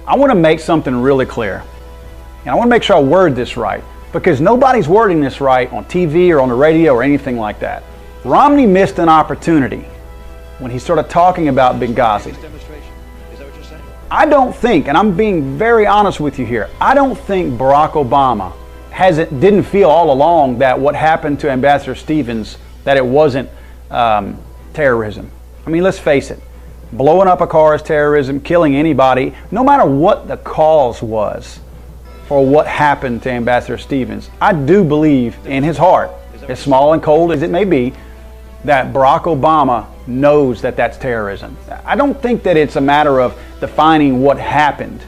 I want to make something really clear. And I want to make sure I word this right, because nobody's wording this right on TV or on the radio or anything like that. Romney missed an opportunity when he started talking about Benghazi. I don't think, and I'm being very honest with you here, I don't think Barack Obama didn't feel all along that what happened to Ambassador Stevens, that it wasn't terrorism. I mean, let's face it. Blowing up a car is terrorism, killing anybody, no matter what the cause was for what happened to Ambassador Stevens. I do believe in his heart, as small and cold as it may be, that Barack Obama knows that that's terrorism. I don't think that it's a matter of defining what happened.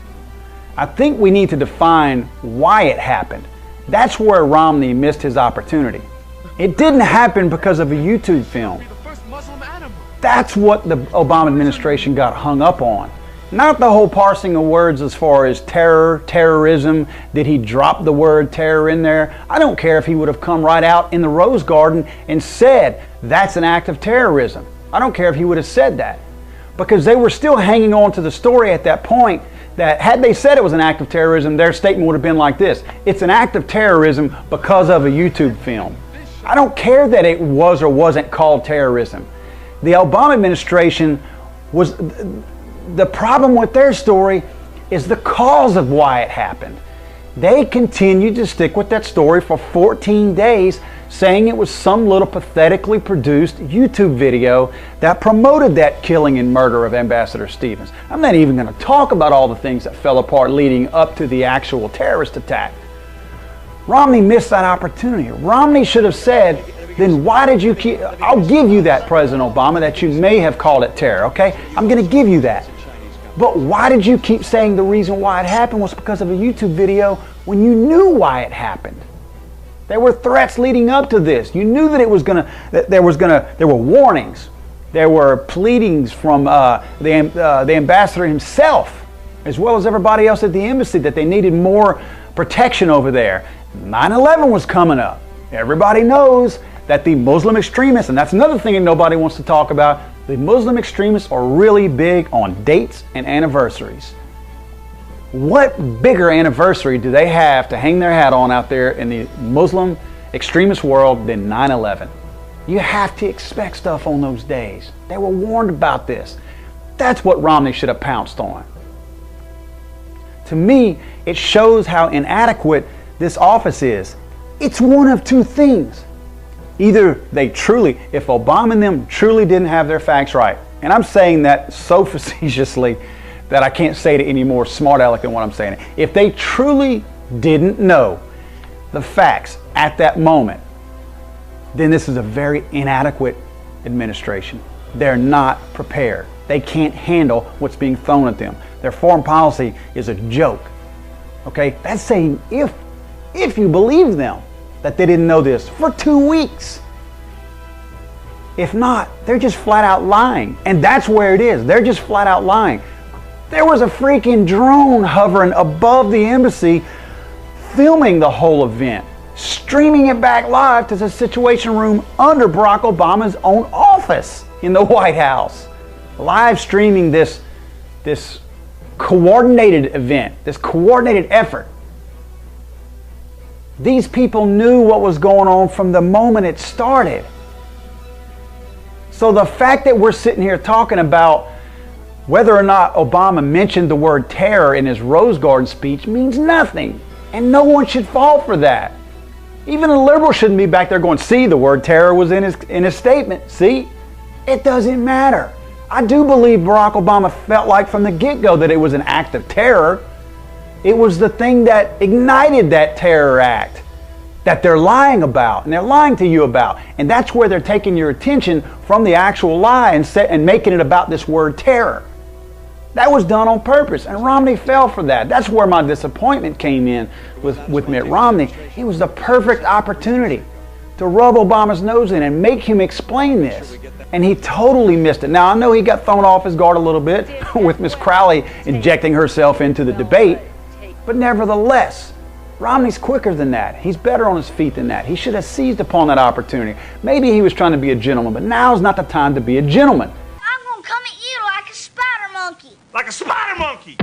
I think we need to define why it happened. That's where Romney missed his opportunity. It didn't happen because of a YouTube film. That's what the Obama administration got hung up on. Not the whole parsing of words as far as terror, terrorism. Did he drop the word terror in there? I don't care if he would have come right out in the Rose Garden and said that's an act of terrorism. I don't care if he would have said that, because they were still hanging on to the story at that point that had they said it was an act of terrorism, their statement would have been like this: it's an act of terrorism because of a YouTube film. I don't care that it was or wasn't called terrorism. The Obama administration was, the problem with their story is the cause of why it happened. They continued to stick with that story for 14 days, saying it was some little pathetically produced YouTube video that promoted that killing and murder of Ambassador Stevens. I'm not even going to talk about all the things that fell apart leading up to the actual terrorist attack. Romney missed that opportunity. Romney should have said, then why did you keep, I'll give you that, President Obama, that you may have called it terror, okay? I'm going to give you that. But why did you keep saying the reason why it happened was because of a YouTube video when you knew why it happened? There were threats leading up to this. You knew that it was there were warnings. There were pleadings from the ambassador himself, as well as everybody else at the embassy, that they needed more protection over there. 9/11 was coming up. Everybody knows that the Muslim extremists, and that's another thing that nobody wants to talk about, the Muslim extremists are really big on dates and anniversaries. What bigger anniversary do they have to hang their hat on out there in the Muslim extremist world than 9/11? You have to expect stuff on those days. They were warned about this. That's what Romney should have pounced on. To me, it shows how inadequate this office is. It's one of two things. Either they truly, if Obama and them truly didn't have their facts right, and I'm saying that so facetiously that I can't say it any more smart aleck than what I'm saying. If they truly didn't know the facts at that moment, then this is a very inadequate administration. They're not prepared. They can't handle what's being thrown at them. Their foreign policy is a joke. Okay, that's saying if you believe them that they didn't know this for 2 weeks. If not, they're just flat out lying. And that's where it is. They're just flat out lying. There was a freaking drone hovering above the embassy filming the whole event, streaming it back live to the Situation Room under Barack Obama's own office in the White House. Live streaming this coordinated event, this coordinated effort. These people knew what was going on from the moment it started. So the fact that we're sitting here talking about whether or not Obama mentioned the word terror in his Rose Garden speech means nothing. And no one should fall for that. Even a liberal shouldn't be back there going, see, the word terror was in his statement. See? It doesn't matter. I do believe Barack Obama felt like from the get-go that it was an act of terror. It was the thing that ignited that terror act that they're lying about, and they're lying to you about. And that's where they're taking your attention from the actual lie and making it about this word terror. That was done on purpose, and Romney fell for that. That's where my disappointment came in with Mitt Romney. It was the perfect opportunity to rub Obama's nose in and make him explain this. And he totally missed it. Now, I know he got thrown off his guard a little bit with Miss Crowley injecting herself into the debate, but nevertheless, Romney's quicker than that. He's better on his feet than that. He should have seized upon that opportunity. Maybe he was trying to be a gentleman, but now's not the time to be a gentleman. I'm gonna come at you like a spider monkey. Like a spider monkey!